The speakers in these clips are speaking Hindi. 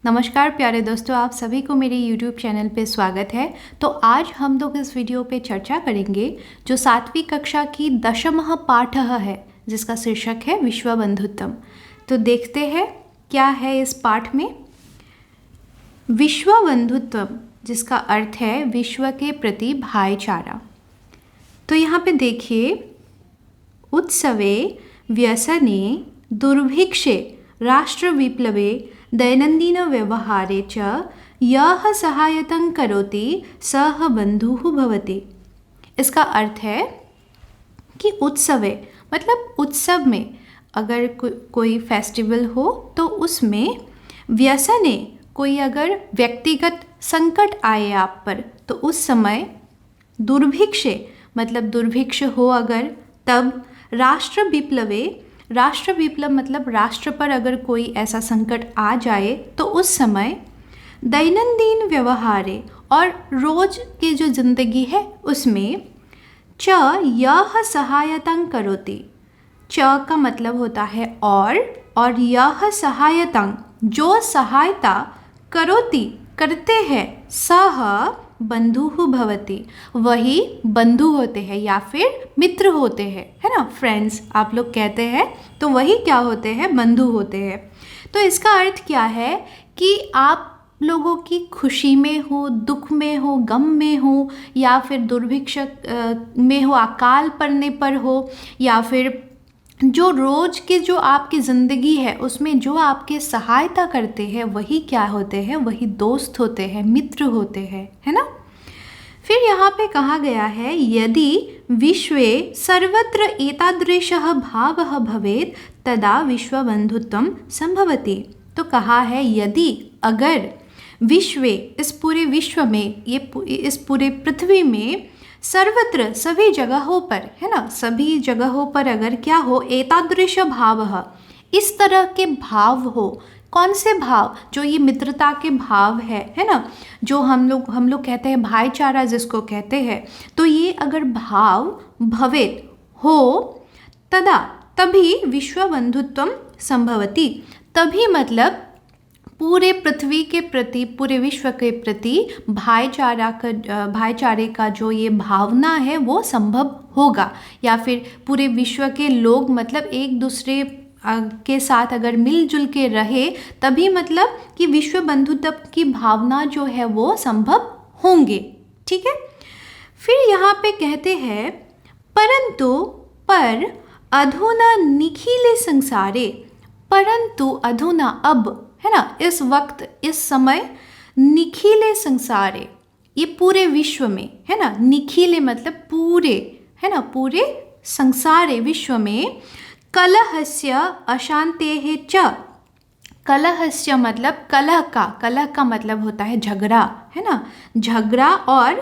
नमस्कार प्यारे दोस्तों, आप सभी को मेरे YouTube चैनल पे स्वागत है। तो आज हम लोग इस वीडियो पे चर्चा करेंगे जो 7वीं कक्षा की दशमः पाठः है, जिसका शीर्षक है विश्व बंधुत्वम। तो देखते हैं क्या है इस पाठ में। विश्व बंधुत्वम, जिसका अर्थ है विश्व के प्रति भाईचारा। तो यहाँ पे देखिए, उत्सवे व्यसने दुर्भिक्षे राष्ट्रविप्लवे दैनन्दिनव्यवहारे च यः सहायतं करोति सः बन्धुः भवति। इसका अर्थ है कि उत्सवे मतलब उत्सव में, अगर कोई फेस्टिवल हो तो उसमें, व्यसने कोई अगर व्यक्तिगत संकट आए आप पर तो उस समय, दुर्भिक्षे मतलब दुर्भिक्ष हो अगर तब, राष्ट्र विप्लवे, राष्ट्र विप्लव मतलब राष्ट्र पर अगर कोई ऐसा संकट आ जाए तो उस समय, दैनंदिन व्यवहारे और रोज की जो जिंदगी है उसमें, च यह सहायतां करोति, च का मतलब होता है और यह सहायतां जो सहायता, करोति करते हैं, सह बंधुः भवति वही बंधु होते हैं या फिर मित्र होते हैं, है ना, फ्रेंड्स आप लोग कहते हैं, तो वही क्या होते हैं, बंधु होते हैं। तो इसका अर्थ क्या है कि आप लोगों की खुशी में हो, दुख में हो, गम में हो, या फिर दुर्भिक्ष में हो, अकाल पड़ने पर हो, या फिर जो रोज के जो आपकी ज़िंदगी है उसमें जो आपके सहायता करते हैं वही क्या होते हैं, वही दोस्त होते हैं, मित्र होते हैं, है ना। फिर यहाँ पे कहा गया है, यदि विश्वे सर्वत्र एतादृशः भावः भवेत् तदा विश्वबन्धुत्वं संभवति। तो कहा है यदि, अगर विश्वे इस पूरे विश्व में, इस पूरे पृथ्वी में, सर्वत्र सभी जगहों पर, है ना, सभी जगहों पर अगर क्या हो, एतादृश भावः इस तरह के भाव हो। कौन से भाव? जो ये मित्रता के भाव है ना, जो हम लोग कहते हैं भाईचारा जिसको कहते हैं, तो ये अगर भाव भवेत हो तदा तभी विश्व बंधुत्वम संभवति, तभी मतलब पूरे पृथ्वी के प्रति, पूरे विश्व के प्रति भाईचारे का जो ये भावना है वो संभव होगा, या फिर पूरे विश्व के लोग मतलब एक दूसरे के साथ अगर मिलजुल के रहे तभी मतलब कि विश्व बंधुत्व की भावना जो है वो संभव होंगे। ठीक है। फिर यहाँ पे कहते हैं, परंतु पर अधुना निखिले संसारे, परंतु अधुना अब, है ना, इस वक्त, इस समय, निखिले संसारे ये पूरे विश्व में, है ना, निखिले मतलब पूरे, है ना, पूरे संसारे विश्व में, कलहस्य अशांतेः च, कलहस्य मतलब कलह का मतलब होता है झगड़ा, है ना, झगड़ा, और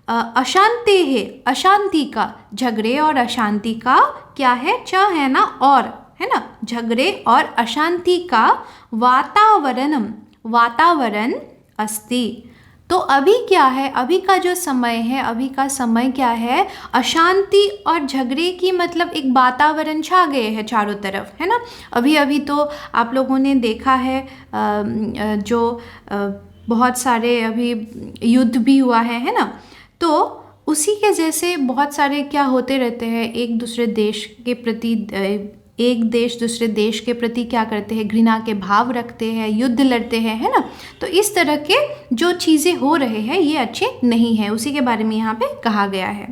अशांतेः अशांति का, झगड़े और अशांति का क्या है, च है ना, और, है ना, झगड़े और अशांति का वातावरण अस्ति। तो अभी क्या है, अभी का जो समय है, अभी का समय क्या है, अशांति और झगड़े की मतलब एक वातावरण छा गए हैं चारों तरफ, है ना। अभी तो आप लोगों ने देखा है जो बहुत सारे अभी युद्ध भी हुआ है ना, तो उसी के जैसे बहुत सारे क्या होते रहते हैं, एक दूसरे देश के प्रति, एक देश दूसरे देश के प्रति क्या करते हैं, घृणा के भाव रखते हैं, युद्ध लड़ते हैं, है ना। तो इस तरह के जो चीज़ें हो रहे हैं ये अच्छे नहीं हैं, उसी के बारे में यहाँ पे कहा गया है।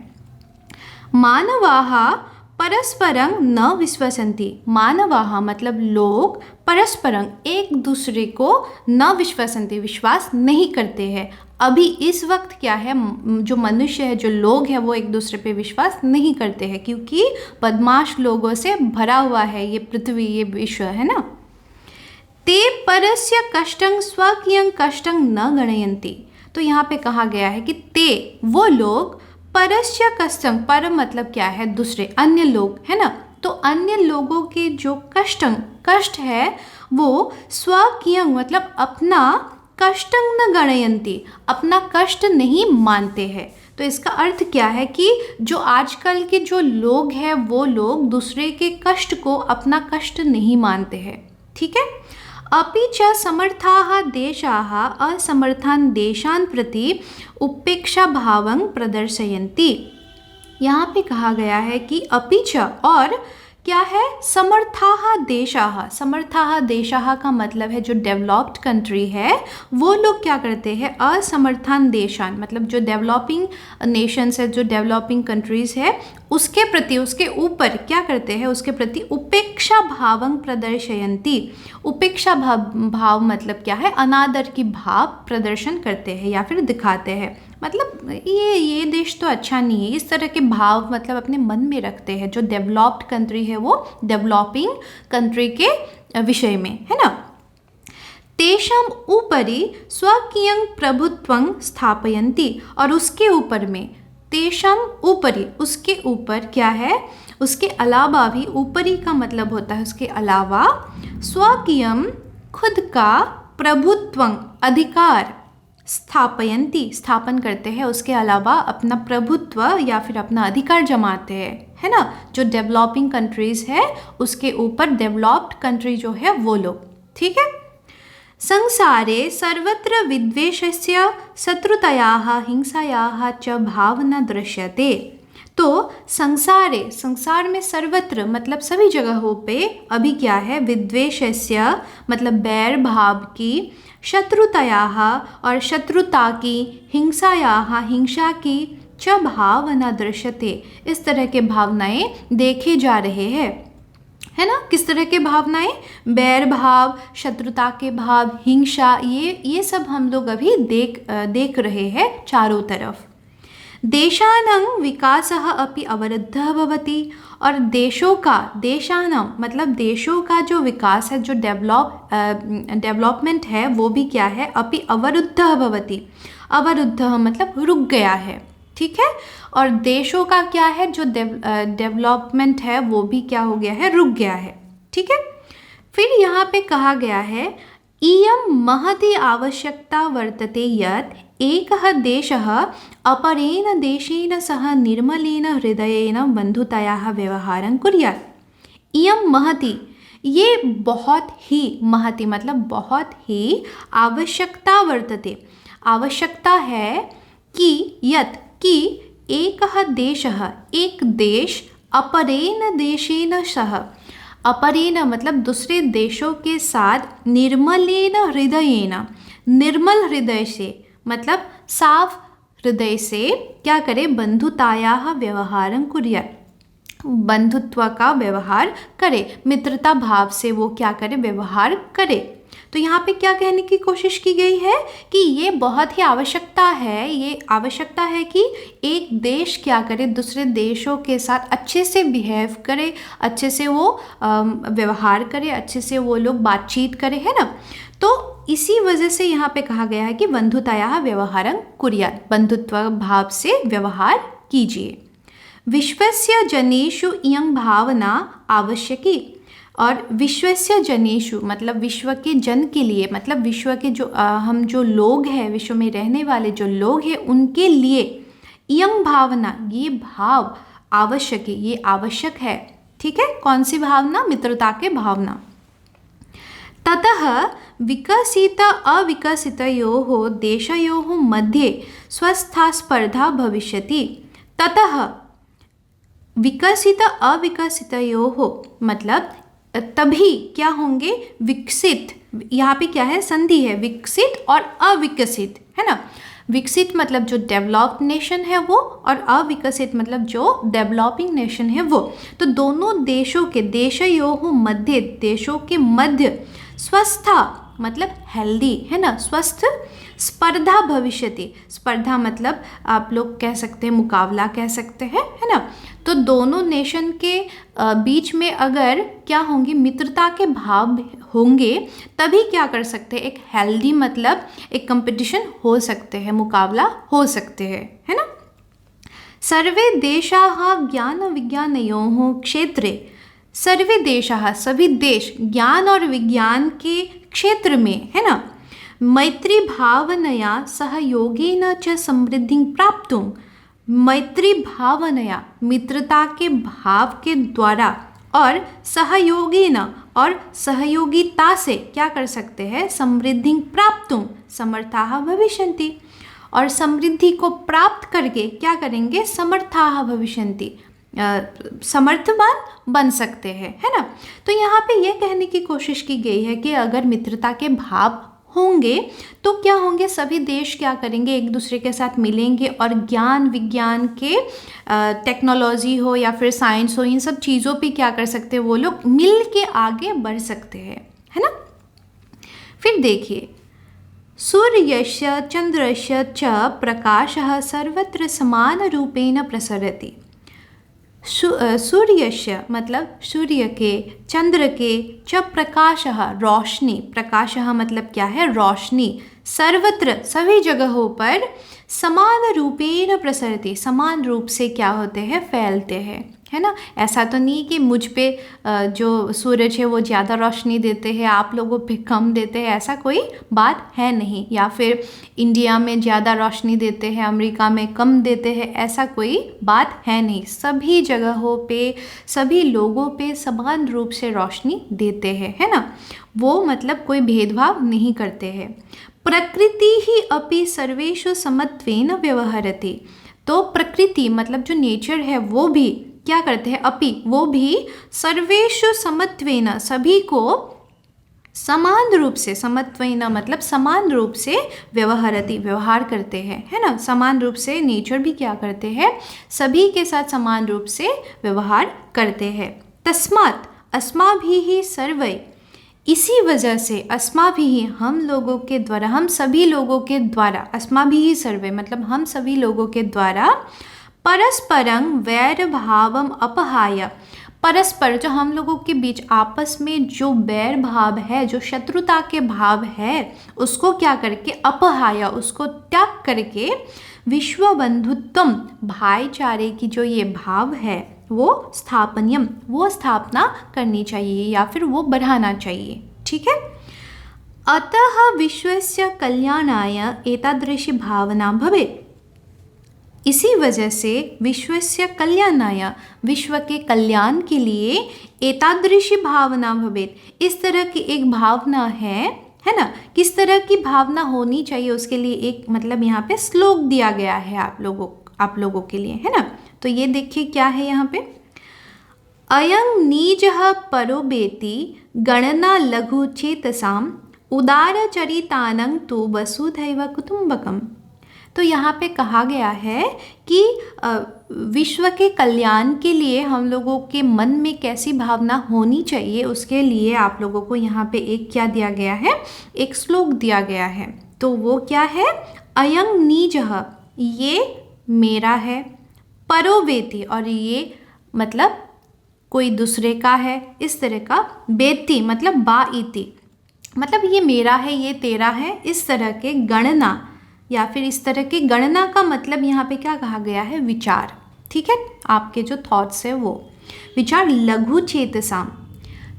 मानवाः परस्परं न विश्वसन्ति, मानवाः मतलब लोग, परस्परं एक दूसरे को, न विश्वसन्ति विश्वास नहीं करते हैं। अभी इस वक्त क्या है, जो मनुष्य है, जो लोग हैं, वो एक दूसरे पे विश्वास नहीं करते हैं, क्योंकि बदमाश लोगों से भरा हुआ है ये पृथ्वी, ये विश्व, है ना। ते परस्य कष्टं स्वकीयं कष्टं न गणयन्ति। तो यहाँ पे कहा गया है कि ते वो लोग, परस्य कष्टं, पर मतलब क्या है, दूसरे, अन्य लोग, है ना, तो अन्य लोगों के जो कष्ट है वो, स्वकीयं मतलब अपना, कष्टं न गणयन्ति अपना कष्ट नहीं मानते हैं। तो इसका अर्थ क्या है कि जो आजकल के जो लोग हैं वो लोग दूसरे के कष्ट को अपना कष्ट नहीं मानते हैं। ठीक है। अपि च समर्थाः देशाः असमर्थान् देशान् प्रति उपेक्षाभावं प्रदर्शयन्ति। यहाँ पे कहा गया है कि अपि च और क्या है, समर्थाः देशाः। समर्थाः देशाः का मतलब है जो डेवलप्ड कंट्री है वो लोग क्या करते हैं, असमर्थान देशान मतलब जो डेवलपिंग नेशंस है, जो डेवलपिंग कंट्रीज है उसके प्रति, उसके ऊपर क्या करते हैं, उसके प्रति उपेक्षा भावं प्रदर्शयन्ति। उपेक्षा भाव मतलब क्या है, अनादर की भाव प्रदर्शन करते हैं या फिर दिखाते हैं। मतलब ये देश तो अच्छा नहीं है, इस तरह के भाव मतलब अपने मन में रखते हैं। जो डेवलप्ड कंट्री है वो डेवलपिंग कंट्री के विषय में है ना। तेषाम उपरि स्वकीयं प्रभुत्वं स्थापयन्ति, और उसके ऊपर में, तेषाम उपरि उसके ऊपर क्या है, उसके अलावा भी, ऊपरी का मतलब होता है उसके अलावा, स्वकीयं खुद का, प्रभुत्वं अधिकार, स्थापयन्ति स्थापन करते हैं, उसके अलावा अपना प्रभुत्व या फिर अपना अधिकार जमाते हैं, है ना। जो डेवलपिंग कंट्रीज है उसके ऊपर डेवलप्ड कंट्री जो है वो लोग, ठीक है। संसारे सर्वत्र विद्वेषस्य शत्रुतायाः हिंसायाः च भावना दृश्यते। तो संसारे, संसार में सर्वत्र मतलब सभी जगहों पे अभी क्या है, विद्वेषस्य मतलब बैर भाव की, शत्रुतायाः और शत्रुता की, हिंसायाः हिंसा की, च भावना दृश्यते इस तरह के भावनाएं देखे जा रहे हैं, है ना। किस तरह के भावनाएं, बैर भाव, शत्रुता के भाव, हिंसा, ये सब हम लोग अभी देख रहे हैं चारों तरफ। देशानां विकासः अपि अवरुद्धः भवति, और देशों का, देशानां मतलब देशों का जो विकास है, जो डेवलपमेंट है वो भी क्या है, अपि अवरुद्धः भवति। अवरुद्धः मतलब रुक गया है, ठीक है। और देशों का क्या है, जो डेवलपमेंट है वो भी क्या हो गया है, रुक गया है, ठीक है। फिर यहाँ पे कहा गया है, इयं महती आवश्यकता वर्तते यत् एकः देशः अपरेण देशेन सह निर्मलेन हृदयेन बन्धुतायाः व्यवहारं कुर्यात्। इयं महती, ये बहुत ही, महती मतलब बहुत ही, आवश्यकता वर्तते आवश्यकता है कि, यत् कि, एकः देशः एक देश, अपरेण देशेन सह, अपरेण मतलब दूसरे देशों के साथ, निर्मलेन हृदयेन निर्मल हृदय से मतलब साफ हृदय से क्या करे, बंधुतायाः व्यवहारं कुर्यात् बंधुत्व का व्यवहार करे, मित्रता भाव से वो क्या करे, व्यवहार करे। तो यहाँ पे क्या कहने की कोशिश की गई है कि ये बहुत ही आवश्यकता है, ये आवश्यकता है कि एक देश क्या करे, दूसरे देशों के साथ अच्छे से बिहेव करे, अच्छे से वो व्यवहार करे, अच्छे से वो लोग बातचीत करे, है ना। तो इसी वजह से यहाँ पे कहा गया है कि बंधुतायाः व्यवहारं कुर्यात्, बंधुत्व भाव से व्यवहार कीजिए। विश्वस्य जनेषु इयं भावना आवश्यकी, और विश्वस्य जनेषु मतलब विश्व के जन के लिए, मतलब विश्व के जो हम जो लोग हैं, विश्व में रहने वाले जो लोग हैं उनके लिए, इयं भावना ये भाव आवश्यक है, ये आवश्यक है, ठीक है। कौन सी भावना, मित्रता के भावना। ततः विकसित अविकसितयोः देशयोः मध्ये स्वस्था स्पर्धा भविष्यति। ततः विकसित अविकसितयोः मतलब तभी क्या होंगे, विकसित, यहाँ पे क्या है, संधि है, विकसित और अविकसित, है ना। विकसित मतलब जो डेवलप्ड नेशन है वो, और अविकसित मतलब जो डेवलपिंग नेशन है वो। तो दोनों देशों के, देशयोः मध्य, देशों के मध्य, स्वस्था मतलब हेल्दी, है ना, स्वस्थ, स्पर्धा भविष्यति, स्पर्धा मतलब आप लोग कह सकते हैं मुकाबला कह सकते हैं, है ना। तो दोनों नेशन के बीच में अगर क्या होंगे, मित्रता के भाव होंगे, तभी क्या कर सकते हैं, एक हेल्दी मतलब एक कंपटीशन हो सकते हैं, मुकाबला हो सकते हैं, है ना। सर्वे देशाः ज्ञान विज्ञानयोः क्षेत्रे, सर्वे देशाः सभी देश ज्ञान और विज्ञान के क्षेत्र में, है ना, मैत्री भावनया सहयोगेन च समृद्धिं प्राप्तुं, मैत्री भावनया मित्रता के भाव के द्वारा, और सहयोगेन और सहयोगिता से क्या कर सकते हैं, समृद्धि प्राप्तुं समर्थाः भविष्यन्ति, और समृद्धि को प्राप्त करके क्या करेंगे, समर्थाः भविष्यन्ति, समर्थवान बन सकते हैं, है ना। तो यहाँ पे ये कहने की कोशिश की गई है कि अगर मित्रता के भाव होंगे तो क्या होंगे, सभी देश क्या करेंगे, एक दूसरे के साथ मिलेंगे और ज्ञान विज्ञान के टेक्नोलॉजी हो या फिर साइंस हो, इन सब चीज़ों पे क्या कर सकते हैं, वो लोग मिल के आगे बढ़ सकते हैं, है ना। फिर देखिए, सूर्यस्य चंद्रस्य च प्रकाशः सर्वत्र समानरूपेण प्रसरति। सूर्यस्य मतलब सूर्य के, चंद्र के, च प्रकाशः रोशनी, प्रकाशः मतलब क्या है, रोशनी, सर्वत्र सभी जगहों पर, समान रूपेण प्रसरति समान रूप से क्या होते हैं, फैलते हैं, है ना। ऐसा तो नहीं कि मुझ पे जो सूरज है वो ज़्यादा रोशनी देते हैं, आप लोगों पे कम देते हैं, ऐसा कोई बात है नहीं, या फिर इंडिया में ज़्यादा रोशनी देते हैं, अमेरिका में कम देते हैं, ऐसा कोई बात है नहीं। सभी जगहों पे, सभी लोगों पे समान रूप से रोशनी देते हैं, है ना। वो मतलब कोई भेदभाव नहीं करते हैं। प्रकृति ही अपि सर्वेषु समत्वेन व्यवहरति। तो प्रकृति मतलब जो नेचर है वो भी क्या करते हैं, अपि वो भी सर्वेषु समत्वेन सभी को समान रूप से, समत्वेन मतलब समान रूप से, व्यवहरति व्यवहार करते हैं, है ना। समान रूप से नेचर भी क्या करते हैं, सभी के साथ समान रूप से व्यवहार करते हैं। तस्मात् अस्माभिः सर्वै, इसी वजह से अस्माभिः हम लोगों के द्वारा, हम सभी लोगों के द्वारा, अस्माभिः सर्वे मतलब हम सभी लोगों के द्वारा, परस्परं वैर भावम अपहाय, परस्पर जो हम लोगों के बीच आपस में जो बैर भाव है, जो शत्रुता के भाव है, उसको क्या करके, अपहाय उसको त्याग करके, विश्व बंधुत्वम भाईचारे की जो ये भाव है वो स्थापनियम, वो स्थापना करनी चाहिए या फिर वो बढ़ाना चाहिए, ठीक है। अतः विश्वस्य कल्याणाय एतादृशी भावना भवेत्। इसी वजह से विश्वस्य कल्याणाय, विश्व के कल्याण के लिए, एतादृशी भावना भवेत् इस तरह की एक भावना है ना। किस तरह की भावना होनी चाहिए उसके लिए एक मतलब यहाँ पे श्लोक दिया गया है आप लोगों के लिए, है ना। तो ये देखिए क्या है यहाँ पे, अयं नीजः परो बेति गणना लघु चेतसाम उदारचरितानं तु वसुधैव कुटुम्बकम्। तो यहाँ पे कहा गया है कि विश्व के कल्याण के लिए हम लोगों के मन में कैसी भावना होनी चाहिए, उसके लिए आप लोगों को यहाँ पे एक क्या दिया गया है, एक श्लोक दिया गया है। तो वो क्या है, अयं नीजः ये मेरा है, परो वेति और ये मतलब कोई दूसरे का है, इस तरह का, बेति मतलब बा इति मतलब ये मेरा है, ये तेरा है, इस तरह के गणना या फिर इस तरह की गणना का मतलब यहाँ पे क्या कहा गया है, विचार, ठीक है। आपके जो थॉट्स है वो विचार लघु चेतसाम,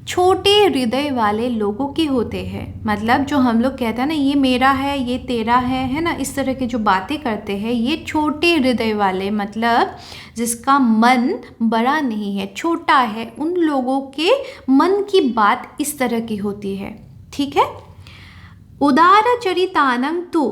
छोटे हृदय वाले लोगों के होते हैं। मतलब जो हम लोग कहते हैं ना, ये मेरा है, ये तेरा है ना, इस तरह के जो बातें करते हैं, ये छोटे हृदय वाले मतलब जिसका मन बड़ा नहीं है, छोटा है, उन लोगों के मन की बात इस तरह की होती है, ठीक है। उदारचरितानं तु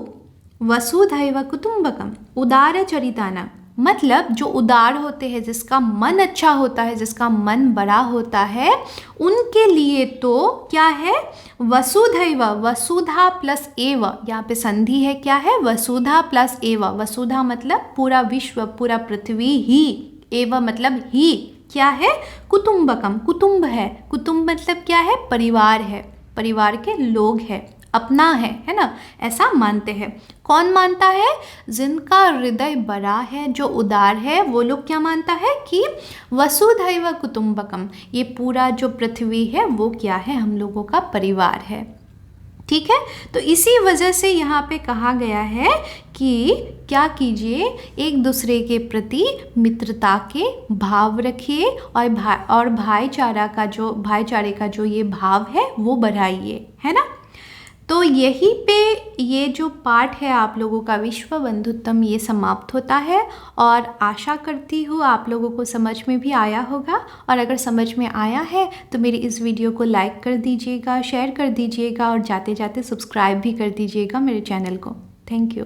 वसुधैव कुटुम्बकम। उदारचरितानं मतलब जो उदार होते हैं, जिसका मन अच्छा होता है, जिसका मन बड़ा होता है, उनके लिए तो क्या है, वसुधैव, वसुधा प्लस एव, यहाँ पे संधि है, क्या है, वसुधा प्लस एव। वसुधा मतलब पूरा विश्व, पूरा पृथ्वी ही, एव मतलब ही, क्या है, कुटुम्बकम, कुटुम्ब है, कुटुम्ब मतलब क्या है, परिवार है, परिवार के लोग हैं, अपना है ना, ऐसा मानते हैं। कौन मानता है, जिनका हृदय बड़ा है, जो उदार है, वो लोग क्या मानता है कि वसुधैव कुटुम्बकम, ये पूरा जो पृथ्वी है वो क्या है, हम लोगों का परिवार है, ठीक है। तो इसी वजह से यहाँ पे कहा गया है कि क्या कीजिए, एक दूसरे के प्रति मित्रता के भाव रखिए और भाईचारे का जो ये भाव है वो बढ़ाइए, है ना। तो यहीं पे ये जो पाठ है आप लोगों का विश्व बंधुत्तम ये समाप्त होता है और आशा करती हूँ आप लोगों को समझ में भी आया होगा। और अगर समझ में आया है तो मेरी इस वीडियो को लाइक कर दीजिएगा, शेयर कर दीजिएगा और जाते जाते सब्सक्राइब भी कर दीजिएगा मेरे चैनल को। Thank you.